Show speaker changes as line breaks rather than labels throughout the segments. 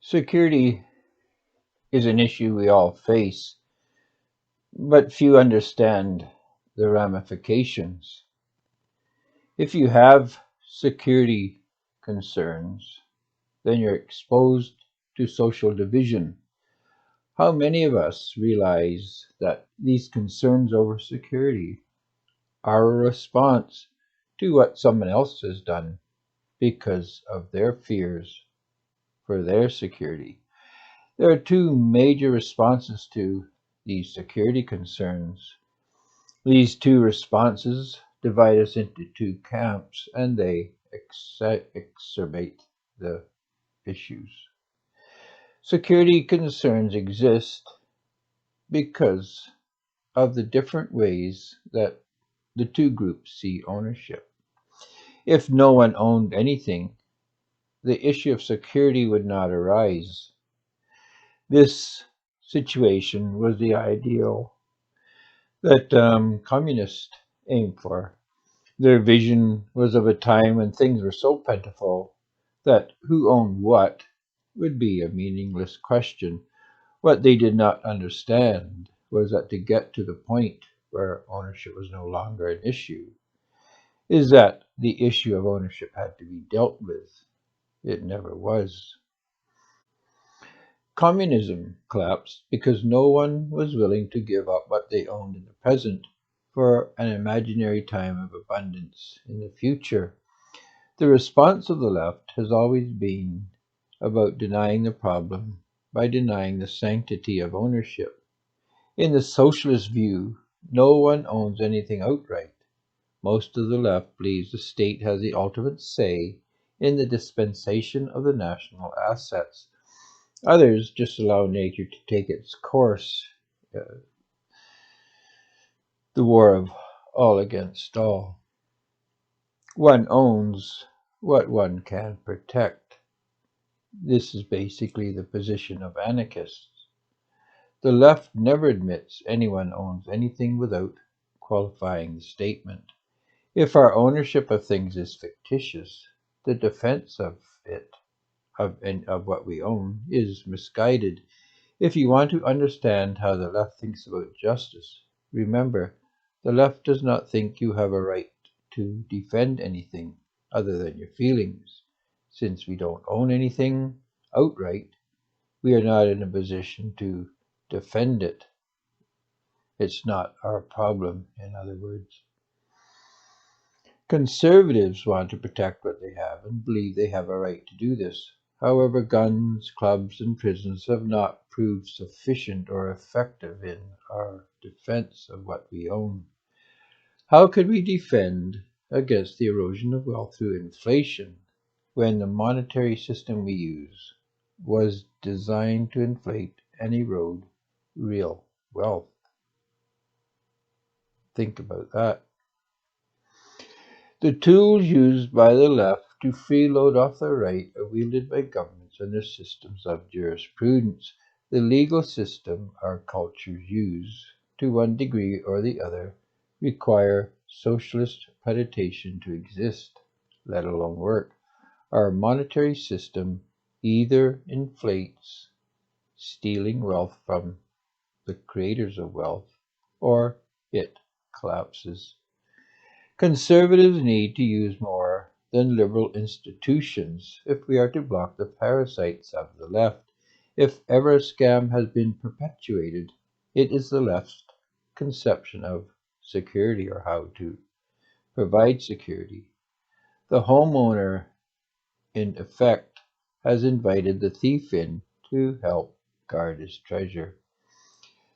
Security is an issue we all face, but few understand the ramifications. If you have security concerns, then you're exposed to social division. How many of us realize that these concerns over security are a response to what someone else has done because of their fears for their security? There are two major responses to these security concerns. These two responses divide us into two camps and they exacerbate the issues. Security concerns exist because of the different ways that the two groups see ownership. If no one owned anything, the issue of security would not arise. This situation was the ideal that communists aimed for. Their vision was of a time when things were so plentiful that who owned what would be a meaningless question. What they did not understand was that to get to the point where ownership was no longer an issue, is that the issue of ownership had to be dealt with. It never was. Communism collapsed because no one was willing to give up what they owned in the present for an imaginary time of abundance in the future. The response of the left has always been about denying the problem by denying the sanctity of ownership. In the socialist view, no one owns anything outright. Most of the left believes the state has the ultimate say in the dispensation of the national assets. Others just allow nature to take its course, uh, the war of all against all. One owns what one can protect. This is basically the position of anarchists. The left never admits anyone owns anything without qualifying the statement. If our ownership of things is fictitious, the defense of it, of what we own, is misguided. If you want to understand how the left thinks about justice, remember the left does not think you have a right to defend anything other than your feelings. Since we don't own anything outright, we are not in a position to defend it. It's not our problem, in other words. Conservatives want to protect what they have and believe they have a right to do this. However, guns, clubs, and prisons have not proved sufficient or effective in our defense of what we own. How could we defend against the erosion of wealth through inflation when the monetary system we use was designed to inflate and erode real wealth? Think about that. The tools used by the left to freeload off the right are wielded by governments and their systems of jurisprudence. The legal system our cultures use, to one degree or the other, require socialist predation to exist, let alone work. Our monetary system either inflates, stealing wealth from the creators of wealth, or it collapses. Conservatives need to use more than liberal institutions if we are to block the parasites of the left. If ever a scam has been perpetuated, it is the left's conception of security or how to provide security. The homeowner, in effect, has invited the thief in to help guard his treasure.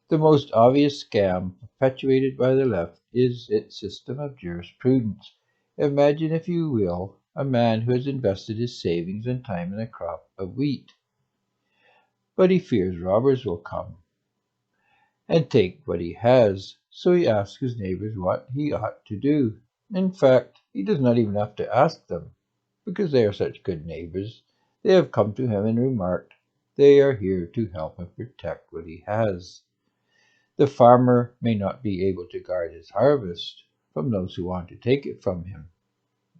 The most obvious scam perpetuated by the left is its system of jurisprudence. Imagine, if you will, a man who has invested his savings and time in a crop of wheat, but he fears robbers will come and take what he has, so he asks his neighbors what he ought to do. In fact, he does not even have to ask them, because they are such good neighbors. They have come to him and remarked they are here to help him protect what he has. The farmer may not be able to guard his harvest from those who want to take it from him,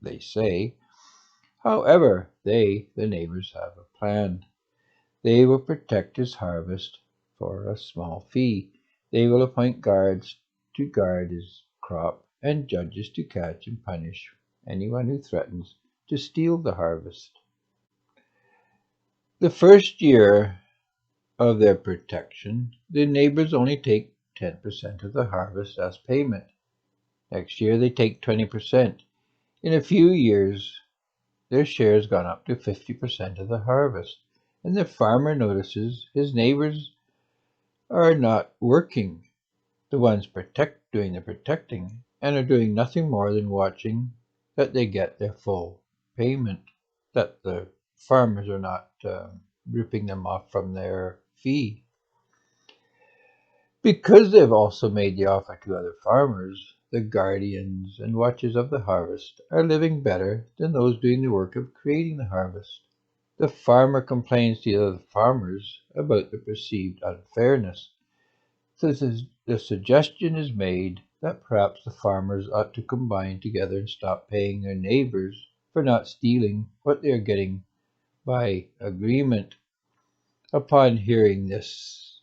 they say. However, they, the neighbors, have a plan. They will protect his harvest for a small fee. They will appoint guards to guard his crop and judges to catch and punish anyone who threatens to steal the harvest. The first year of their protection, the neighbors only take 10% of the harvest as payment. Next year, they take 20%. In a few years, their share has gone up to 50% of the harvest, and the farmer notices his neighbors are not working, the ones doing the protecting, and are doing nothing more than watching that they get their full payment, that the farmers are not ripping them off from their fee. Because they've also made the offer to other farmers, the guardians and watchers of the harvest are living better than those doing the work of creating the harvest. The farmer complains to the other farmers about the perceived unfairness. So the suggestion is made that perhaps the farmers ought to combine together and stop paying their neighbors for not stealing what they are getting by agreement. Upon hearing this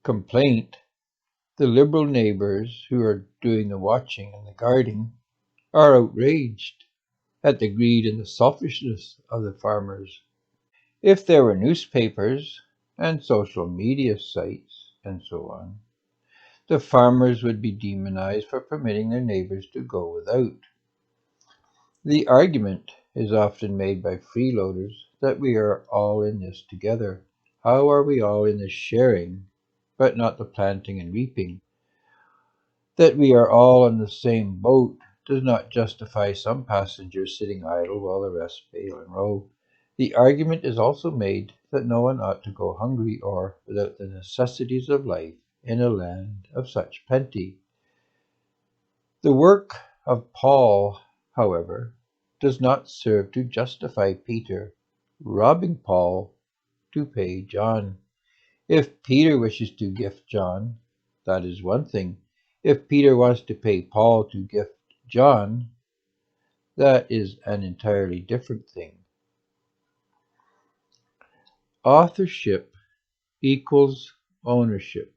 complaint, the liberal neighbors who are doing the watching and the guarding are outraged at the greed and the selfishness of the farmers. If there were newspapers and social media sites and so on, the farmers would be demonized for permitting their neighbors to go without. The argument is often made by freeloaders that we are all in this together. How are we all in this sharing, but not the planting and reaping? That we are all on the same boat does not justify some passengers sitting idle while the rest bail and row. The argument is also made that no one ought to go hungry or without the necessities of life in a land of such plenty. The work of Paul, however, does not serve to justify Peter robbing Paul to pay John. If Peter wishes to gift John, that is one thing. If Peter wants to pay Paul to gift John, that is an entirely different thing. Authorship equals ownership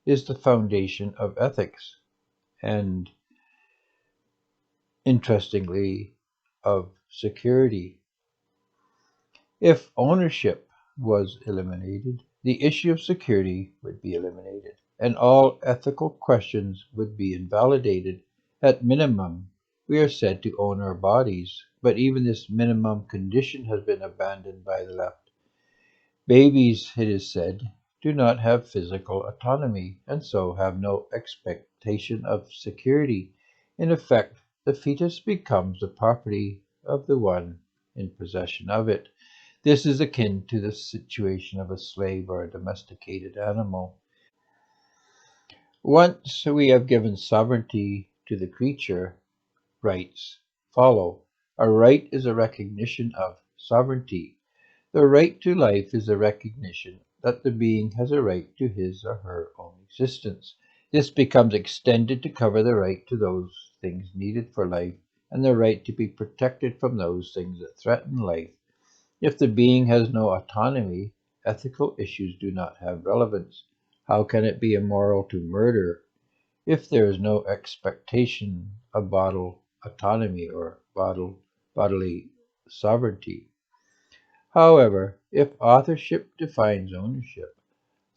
is the foundation of ethics, and interestingly, of security. If ownership was eliminated, the issue of security would be eliminated, and all ethical questions would be invalidated. At minimum, we are said to own our bodies, but even this minimum condition has been abandoned by the left. Babies, it is said, do not have physical autonomy, and so have no expectation of security. In effect, the fetus becomes the property of the one in possession of it. This is akin to the situation of a slave or a domesticated animal. Once we have given sovereignty to the creature, rights follow. A right is a recognition of sovereignty. The right to life is a recognition that the being has a right to his or her own existence. This becomes extended to cover the right to those things needed for life and the right to be protected from those things that threaten life. If the being has no autonomy, ethical issues do not have relevance. How can it be immoral to murder if there is no expectation of bodily autonomy or bodily sovereignty? However, if authorship defines ownership,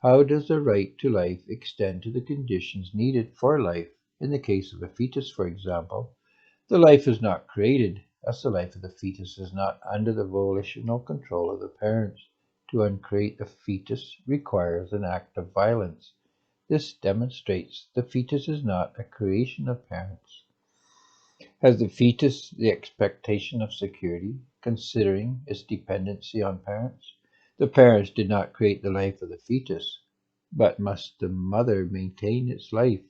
how does the right to life extend to the conditions needed for life? In the case of a fetus, for example, the life is not created, as the life of the fetus is not under the volitional control of the parents. To uncreate the fetus requires an act of violence. This demonstrates the fetus is not a creation of parents. Has the fetus the expectation of security, considering its dependency on parents? The parents did not create the life of the fetus, but must the mother maintain its life?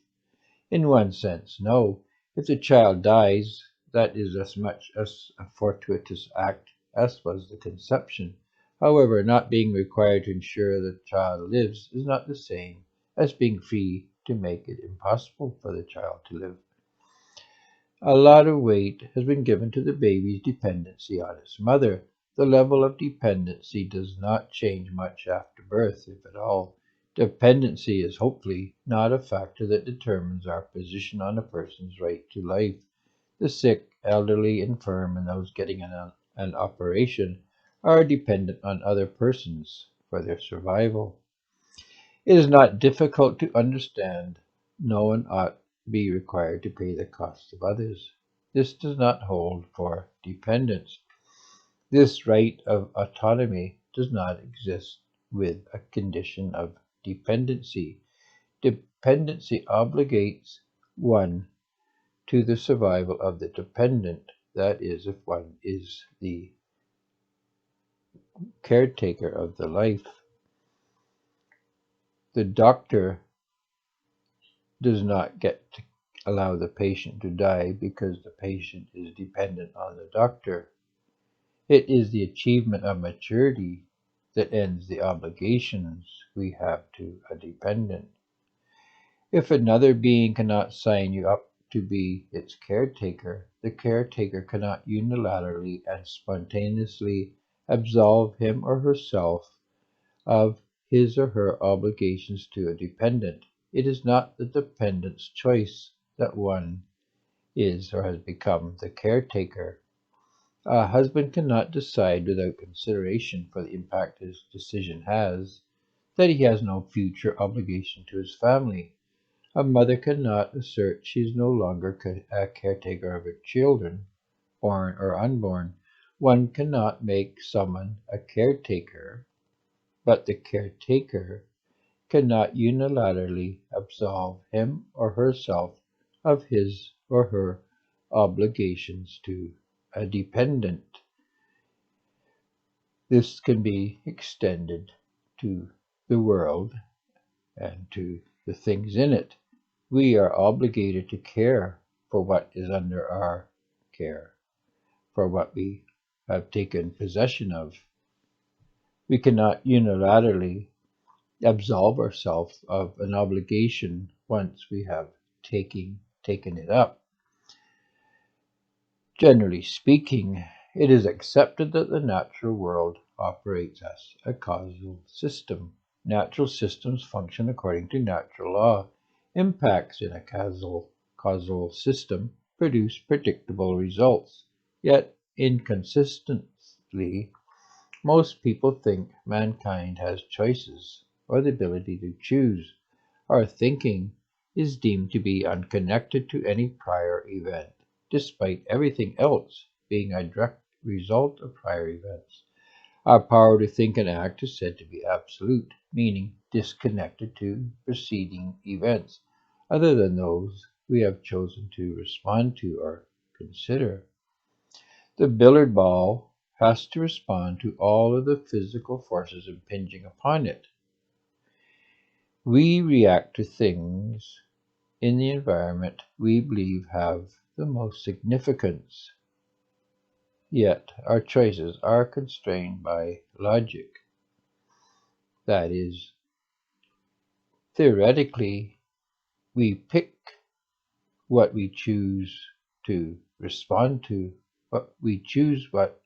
In one sense, no. If the child dies, that is as much as a fortuitous act as was the conception. However, not being required to ensure the child lives is not the same as being free to make it impossible for the child to live. A lot of weight has been given to the baby's dependency on its mother. The level of dependency does not change much after birth, if at all. Dependency is hopefully not a factor that determines our position on a person's right to life. The sick, elderly, infirm, and those getting an operation are dependent on other persons for their survival. It is not difficult to understand. No one ought be required to pay the costs of others. This does not hold for dependence. This right of autonomy does not exist with a condition of dependency. Dependency obligates one to the survival of the dependent, that is, if one is the caretaker of the life. The doctor does not get to allow the patient to die because the patient is dependent on the doctor. It is the achievement of maturity that ends the obligations we have to a dependent. If another being cannot sign you up to be its caretaker, the caretaker cannot unilaterally and spontaneously absolve him or herself of his or her obligations to a dependent. It is not the dependent's choice that one is or has become the caretaker. A husband cannot decide without consideration for the impact his decision has that he has no future obligation to his family. A mother cannot assert she is no longer a caretaker of her children, born or unborn. One cannot make someone a caretaker, but the caretaker cannot unilaterally absolve him or herself of his or her obligations to a dependent. This can be extended to the world and to the things in it. We are obligated to care for what is under our care, for what we have taken possession of. We cannot unilaterally absolve ourselves of an obligation once we have taken it up. Generally speaking, it is accepted that the natural world operates as a causal system. Natural systems function according to natural law. Impacts in a causal system produce predictable results. Yet, inconsistently, most people think mankind has choices or the ability to choose. Our thinking is deemed to be unconnected to any prior event, despite everything else being a direct result of prior events. Our power to think and act is said to be absolute, meaning disconnected to preceding events, other than those we have chosen to respond to or consider. The billiard ball has to respond to all of the physical forces impinging upon it. We react to things in the environment we believe have the most significance, yet our choices are constrained by logic. That is, theoretically, we pick what we choose to respond to, but we choose what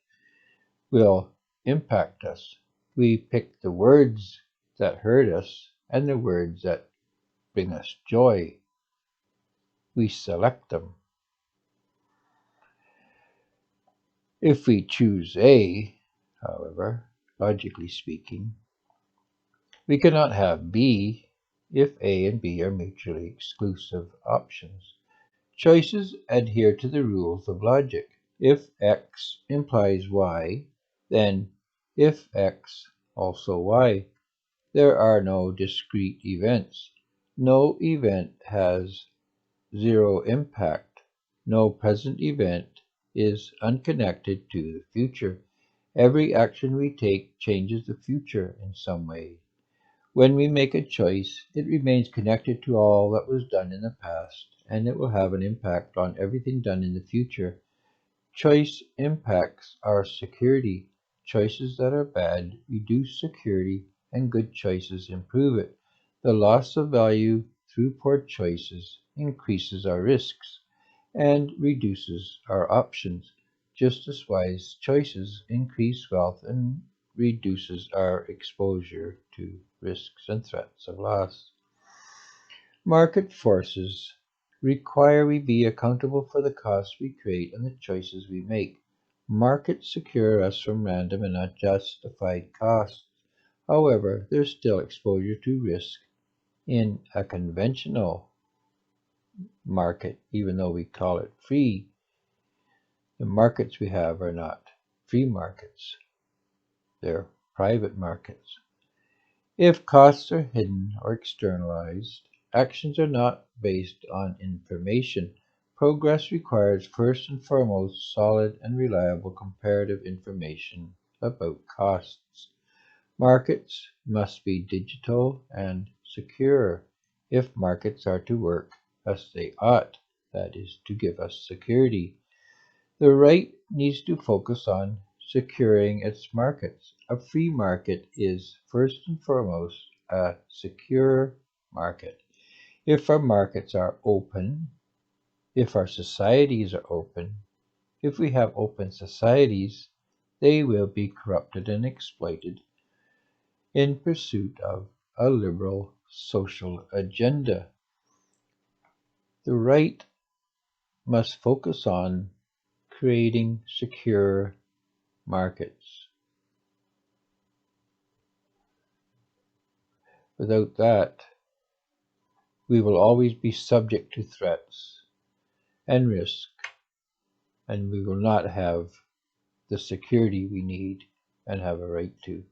will impact us. We pick the words that hurt us and the words that bring us joy. We select them. If we choose A, however, logically speaking, we cannot have B if A and B are mutually exclusive options. Choices adhere to the rules of logic. If X implies Y, then if X also Y. There are no discrete events. No event has zero impact. No present event is unconnected to the future. Every action we take changes the future in some way. When we make a choice, it remains connected to all that was done in the past, and it will have an impact on everything done in the future. Choice impacts our security. Choices that are bad reduce security, and good choices improve it. The loss of value through poor choices increases our risks and reduces our options. just as wise choices increase wealth and reduces our exposure to risks and threats of loss. Market forces require we be accountable for the costs we create and the choices we make. Markets secure us from random and unjustified costs. However, there's still exposure to risk in a conventional market, even though we call it free. The markets we have are not free markets, they're private markets. If costs are hidden or externalized, actions are not based on information. Progress requires first and foremost solid and reliable comparative information about costs. Markets must be digital and secure if markets are to work as they ought, that is, to give us security. The right needs to focus on securing its markets. A free market is first and foremost a secure market. If our markets are open, if our societies are open, if we have open societies, they will be corrupted and exploited in pursuit of a liberal social agenda. The right must focus on creating secure markets. Without that, we will always be subject to threats and risk, and we will not have the security we need and have a right to.